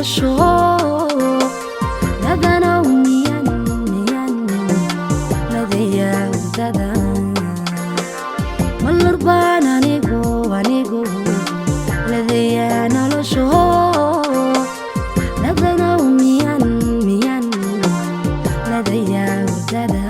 nolosho dadana miyan ladaya dada malarbaan anigo ladaya nolosho dadana miyan ladaya dada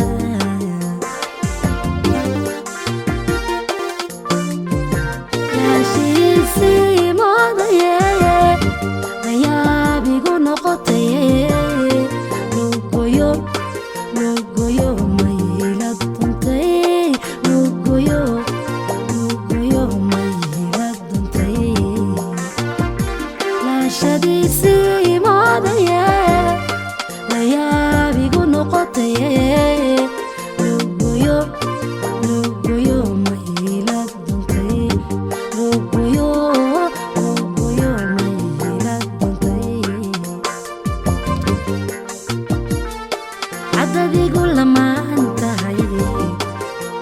عددي كل ما انتهي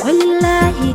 والله